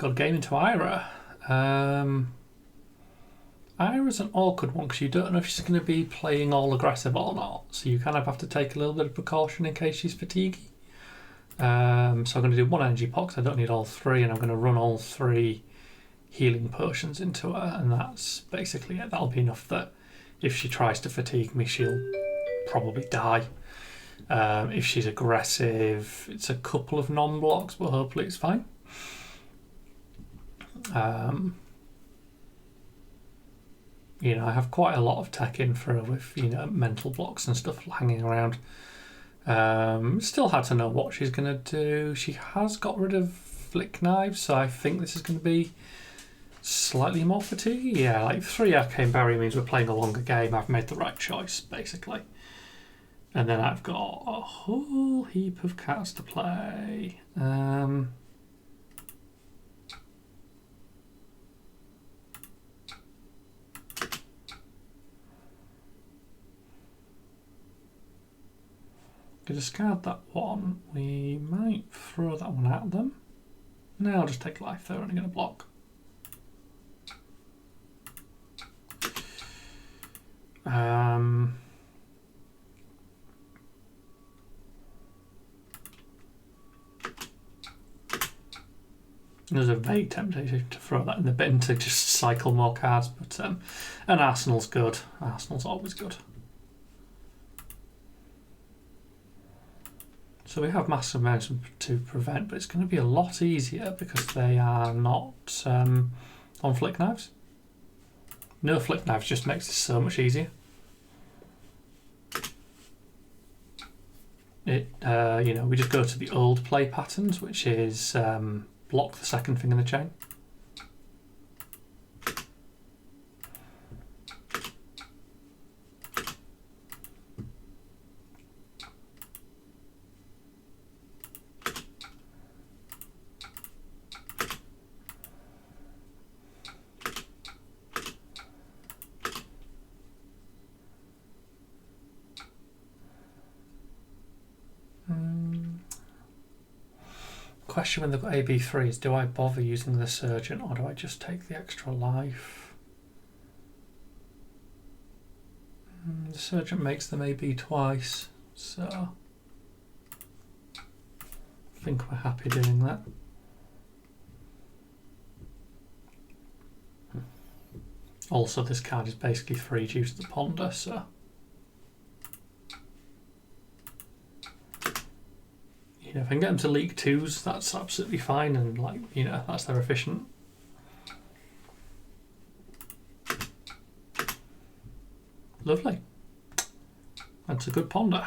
got a game into Ira. Ira's an awkward one because you don't know if she's going to be playing all aggressive or not. So you kind of have to take a little bit of precaution in case she's fatiguey. So I'm going to do one energy pot because I don't need all three, and I'm going to run all three healing potions into her, and that's basically it. That'll be enough that if she tries to fatigue me, she'll probably die. If she's aggressive, it's a couple of non-blocks, but hopefully it's fine. You know, I have quite a lot of tech in for her with, you know, mental blocks and stuff hanging around. Still hard to know what she's going to do. She has got rid of flick knives, so I think this is going to be slightly more fatigue. Yeah, like 3 arcane barrier means we're playing a longer game. I've made the right choice, basically. And then I've got a whole heap of cards to play. Could discard that one. We might throw that one at them. No, I'll just take life. They're only going to block. There's a vague temptation to throw that in the bin to just cycle more cards, but and Arsenal's good. Arsenal's always good. So we have massive amounts to prevent, but it's going to be a lot easier because they are not on flick knives. No flick knives just makes this so much easier. You know, we just go to the old play patterns, which is block the second thing in the chain. Question when they've got AB3 is, do I bother using the Surgeon or do I just take the extra life? The Surgeon makes them AB twice, so I think we're happy doing that. Also, this card is basically free due to the Ponder, so you know, if I can get them to leak 2s, that's absolutely fine, and like, you know, that's their efficient. Lovely. That's a good Ponder.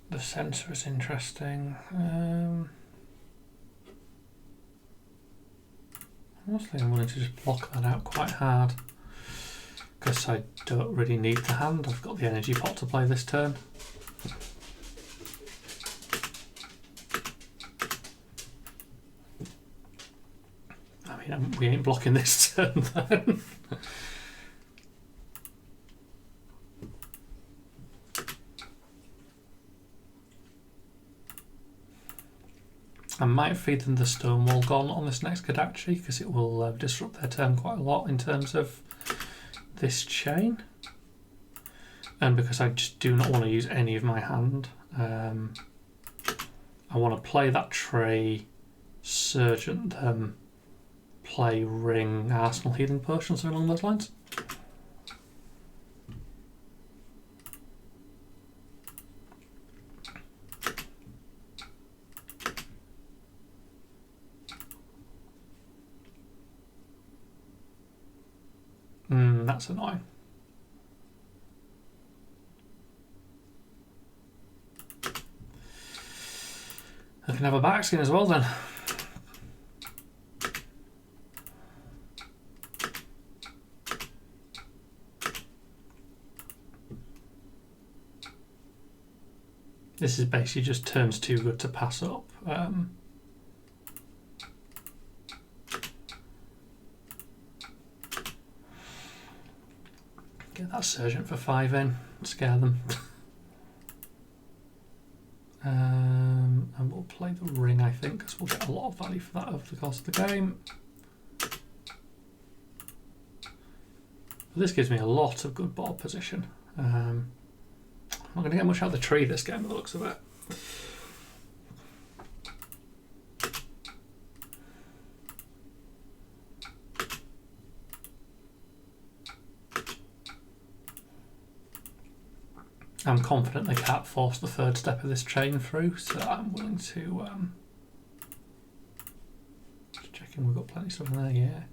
The sensor is interesting. Honestly, I'm willing to just block that out quite hard because I don't really need the hand. I've got the energy pot to play this turn. I mean, we ain't blocking this turn then. I might feed them the Stonewall Gone on this next Kadachi because it will disrupt their turn quite a lot in terms of this chain. And because I just do not want to use any of my hand. I want to play that tree, Surgeon them, play Ring, Arsenal Healing Potion, something along those lines. That's annoying. I can have a backskin as well then. This is basically just turns too good to pass up. Get that Sergeant for 5 in, scare them. And we'll play the ring, I think, because we'll get a lot of value for that over the course of the game. This gives me a lot of good board position. I'm not going to get much out of the tree this game by the looks of it. I'm confident they can't force the third step of this chain through, so I'm willing to just checking we've got plenty of stuff in there, yeah.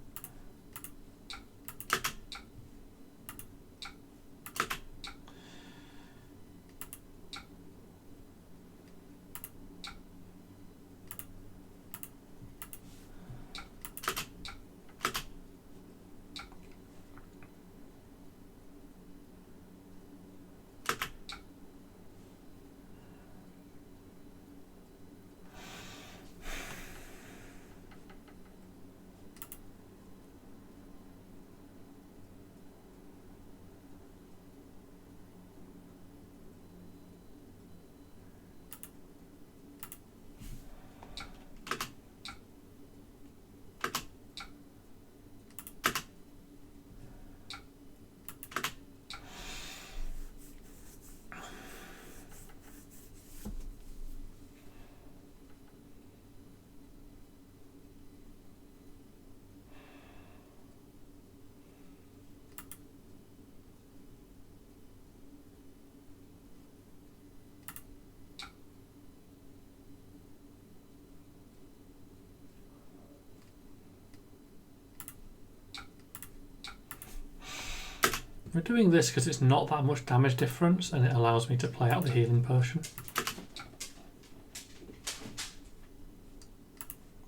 We're doing this because it's not that much damage difference and it allows me to play out the healing potion.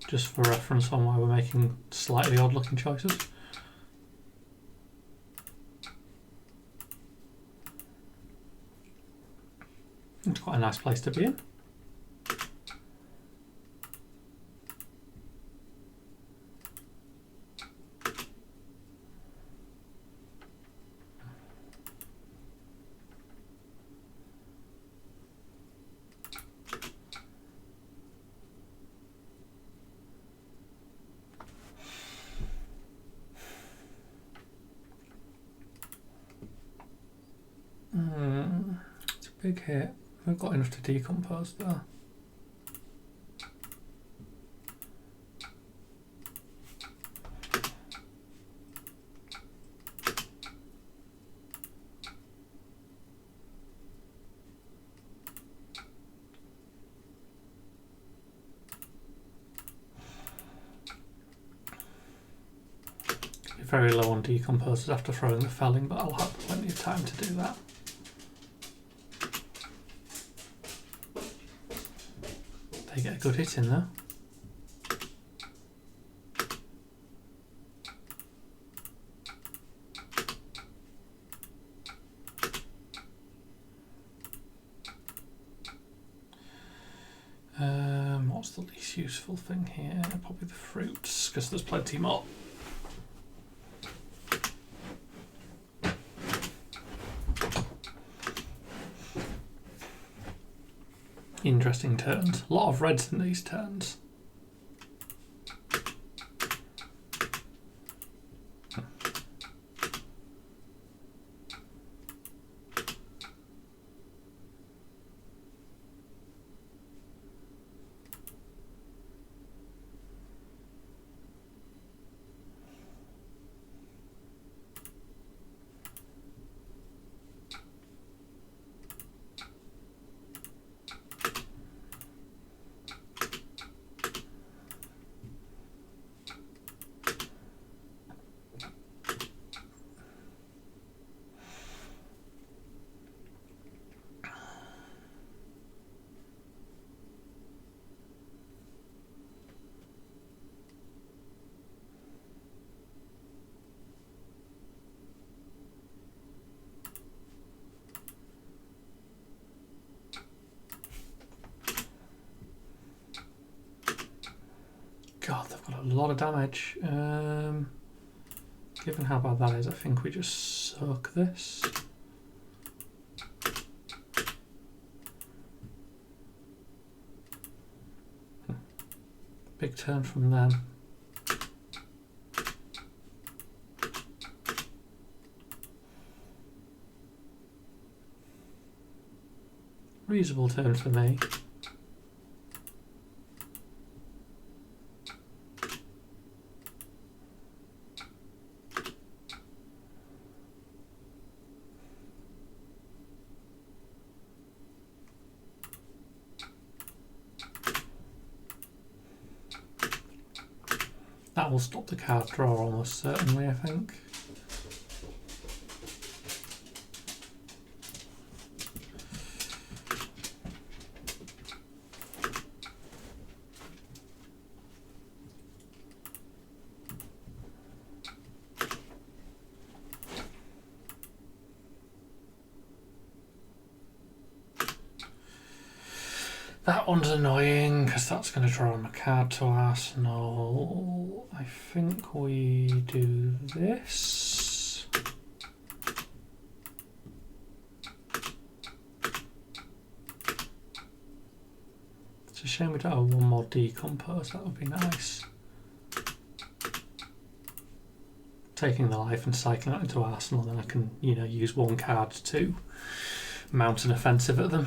Just for reference on why we're making slightly odd looking choices. It's quite a nice place to be in. It's a big hit. We've got enough to decompose there. Very low on decomposers after throwing the felling, but I'll have plenty of time to do that. They get a good hit in there. What's the least useful thing here? Probably the fruits, because there's plenty more. Interesting turns. A lot of reds in these turns. a lot of damage. Given how bad that is, I think we just soak this. Big turn from them. Reasonable turn for me. That will stop the card draw almost certainly, I think. That one's annoying because that's going to draw him a card to Arsenal. I think we do this. It's a shame we don't have one more decompose, that would be nice. Taking the life and cycling that into Arsenal, then I can, you know, use one card to mount an offensive at them.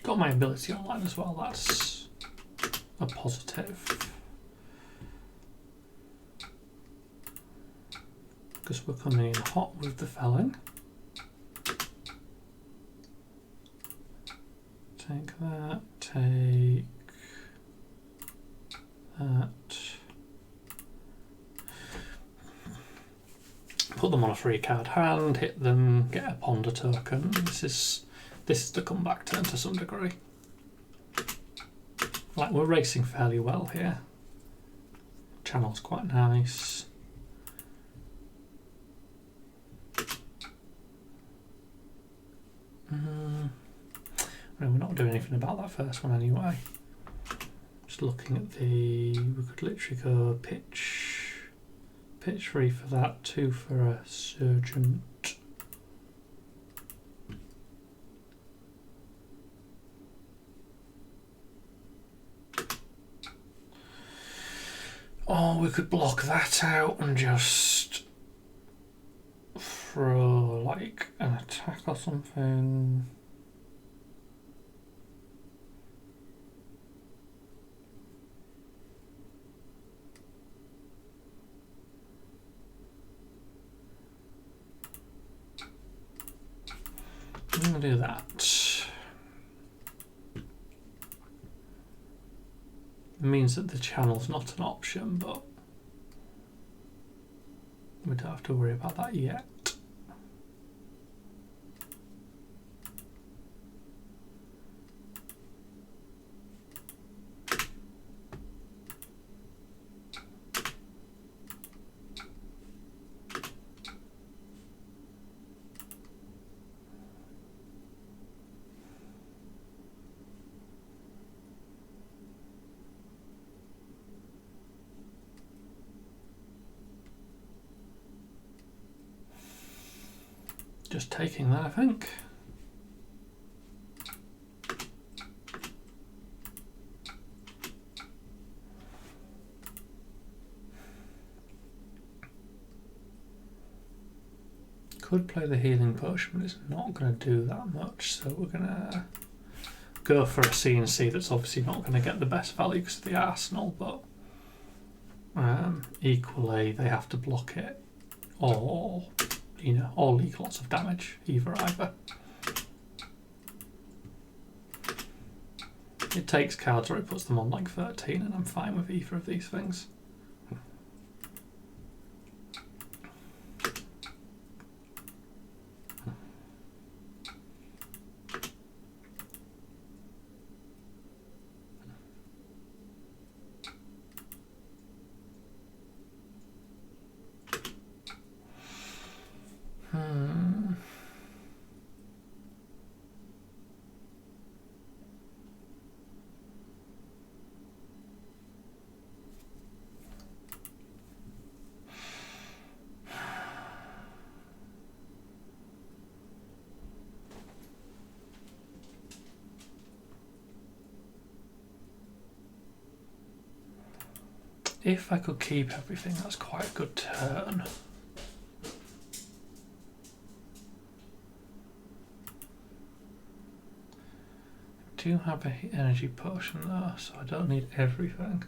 Got my ability online as well, that's a positive. Because we're coming in hot with the felling. Take that, take that. Put them on a free card hand, hit them, get a ponder token. This is the comeback turn to some degree. Like, we're racing fairly well here. Channel's quite nice. No, we're not doing anything about that first one anyway. Just looking at we could literally go pitch 3 for that, 2 for a Sergeant. Oh, we could block that out and just throw like an attack or something. I'm going to do that. It means that the channel's not an option, but we don't have to worry about that yet. Just taking that, I think. could play the healing potion, but it's not going to do that much, so we're going to go for a C&C that's obviously not going to get the best value because of the arsenal, but equally they have to block it or, you know, or leak lots of damage, either. It takes cards or it puts them on like 13 and I'm fine with either of these things. If I could keep everything, that's quite a good turn. I do have an energy potion though, so I don't need everything.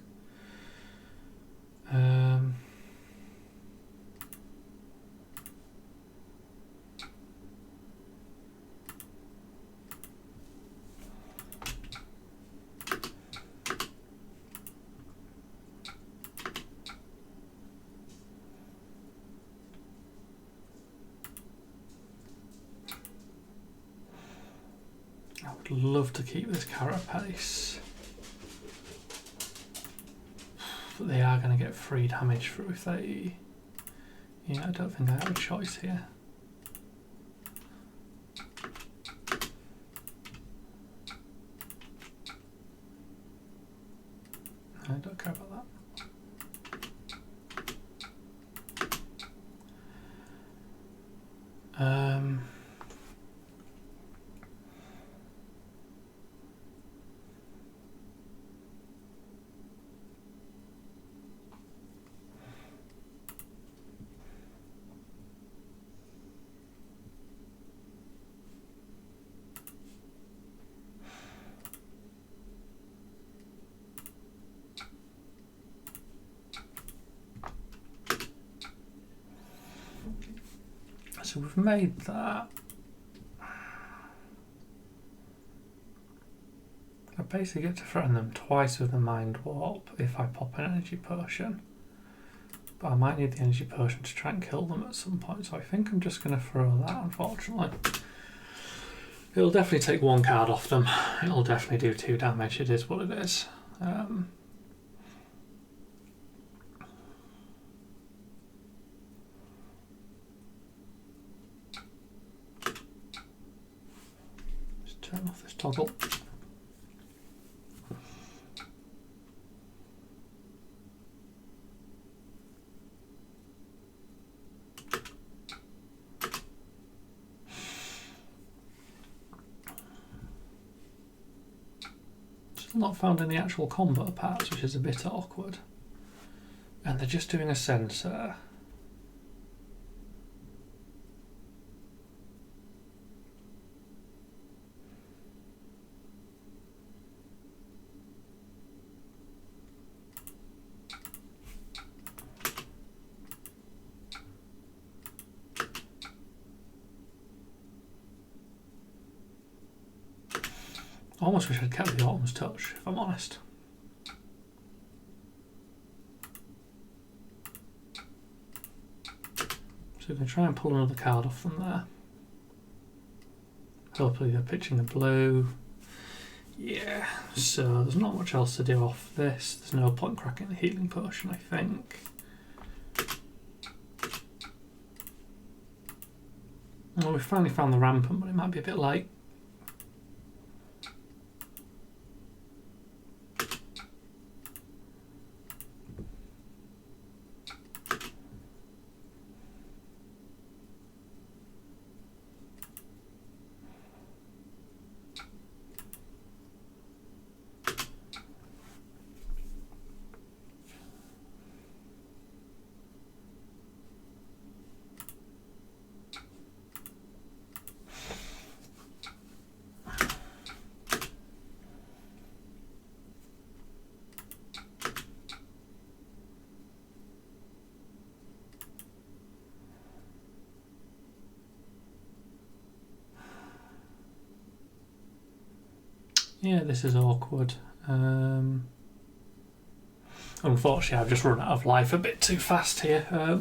Love to keep this carapace, but they are going to get 3 damage through if they... Yeah, I don't think I have a choice here. I don't care about that. So we've made that. I basically get to threaten them twice with the mind warp if I pop an energy potion. But I might need the energy potion to try and kill them at some point, so I think I'm just going to throw that, unfortunately. It'll definitely take 1 card off them. It'll definitely do 2 damage, it is what it is. Just turn off this toggle. Not found any actual combo parts, which is a bit awkward. And they're just doing a sensor. I almost wish I'd kept the Autumn's Touch, if I'm honest. So we can try and pull another card off them there. Hopefully they're pitching a blue. Yeah, so there's not much else to do off this. There's no point cracking the healing potion, I think. Well, we finally found the rampant, but it might be a bit late. Yeah, this is awkward. Unfortunately, I've just run out of life a bit too fast here. I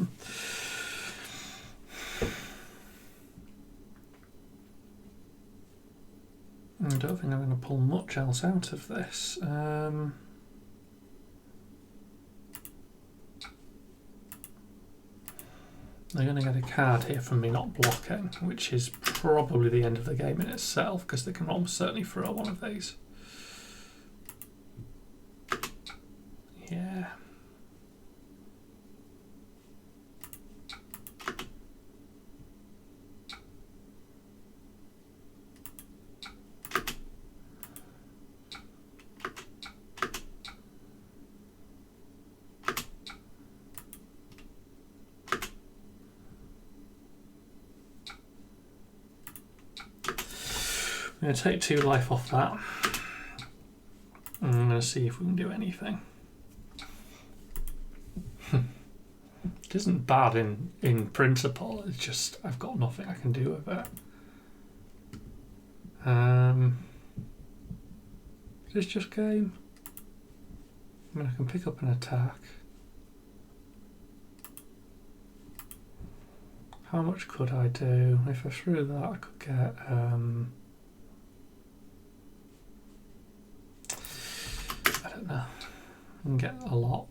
don't think I'm going to pull much else out of this. They're going to get a card here from me not blocking, which is probably the end of the game in itself, because they can almost certainly throw one of these. Yeah. I'm going to take 2 life off that. I'm going to see if we can do anything. It isn't bad in principle, it's just I've got nothing I can do with it. Is this just game? I mean, I can pick up an attack. How much could I do? If I threw that, I could get... I don't know. I can get a lot.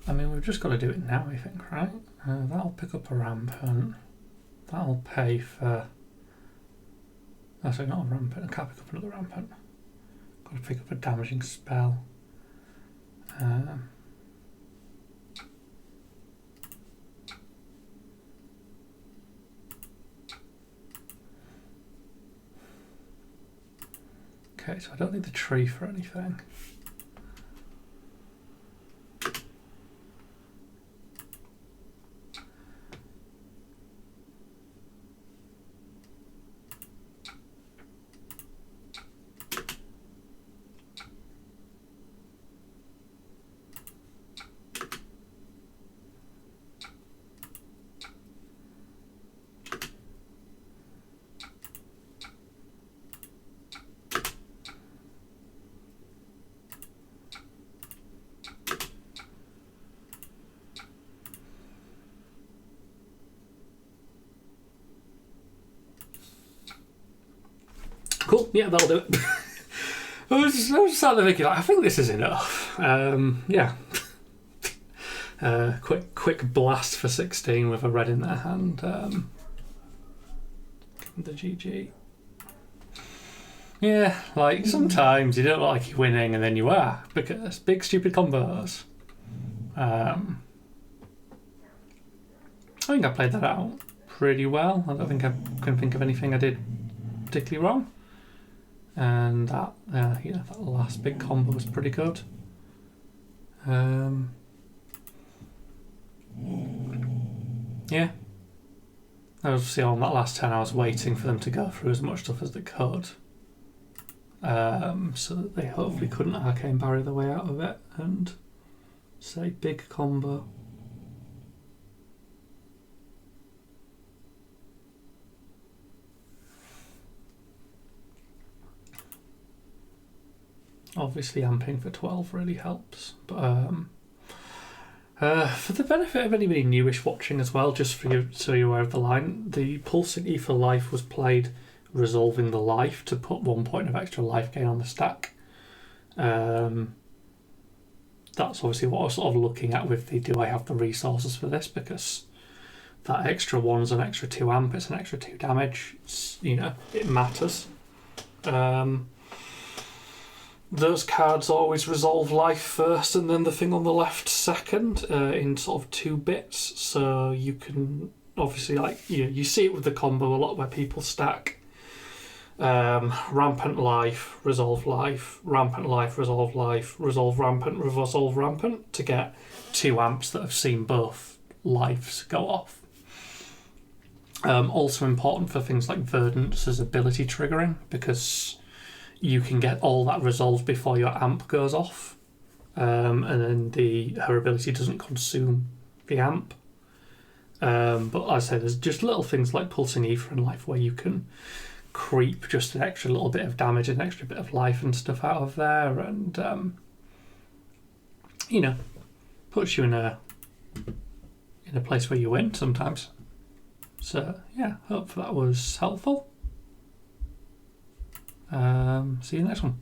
I mean, we've just got to do it now, I think, right? That'll pick up a rampant. That'll pay for... Actually, not a rampant. I can't pick up another rampant. Got to pick up a damaging spell. Okay, so I don't need the tree for anything. Cool, yeah, that'll do it. I was sat there thinking, like, I think this is enough. Yeah. Quick blast for 16 with a red in their hand. The GG. Yeah, like, sometimes you don't look like you're winning and then you are, because big stupid combos. I think I played that out pretty well. I don't think I can think of anything I did particularly wrong. And that, that last big combo was pretty good. Yeah. Obviously on that last 10 I was waiting for them to go through as much stuff as they could. So that they hopefully couldn't arcane barrier their way out of it and say big combo. Obviously amping for 12 really helps, but for the benefit of anybody newish watching as well, just for you so you're aware of the line, the Pulsing Ether Life was played resolving the life to put 1 point of extra life gain on the stack. That's obviously what I was sort of looking at with the do I have the resources for this, because that extra 1's an extra 2 amp, it's an extra 2 damage, it matters. those cards always resolve life first and then the thing on the left second, in sort of 2 bits. So you can obviously, like, you see it with the combo a lot where people stack rampant life, resolve life, rampant life, resolve life, resolve rampant to get 2 amps that have seen both lives go off. Also important for things like Verdance as ability triggering, because you can get all that resolved before your amp goes off, and then her ability doesn't consume the amp. But as I say, there's just little things like Pulsing Ether in life where you can creep just an extra little bit of damage, an extra bit of life and stuff out of there, and puts you in a place where you win sometimes. So yeah, hope that was helpful. See you next one.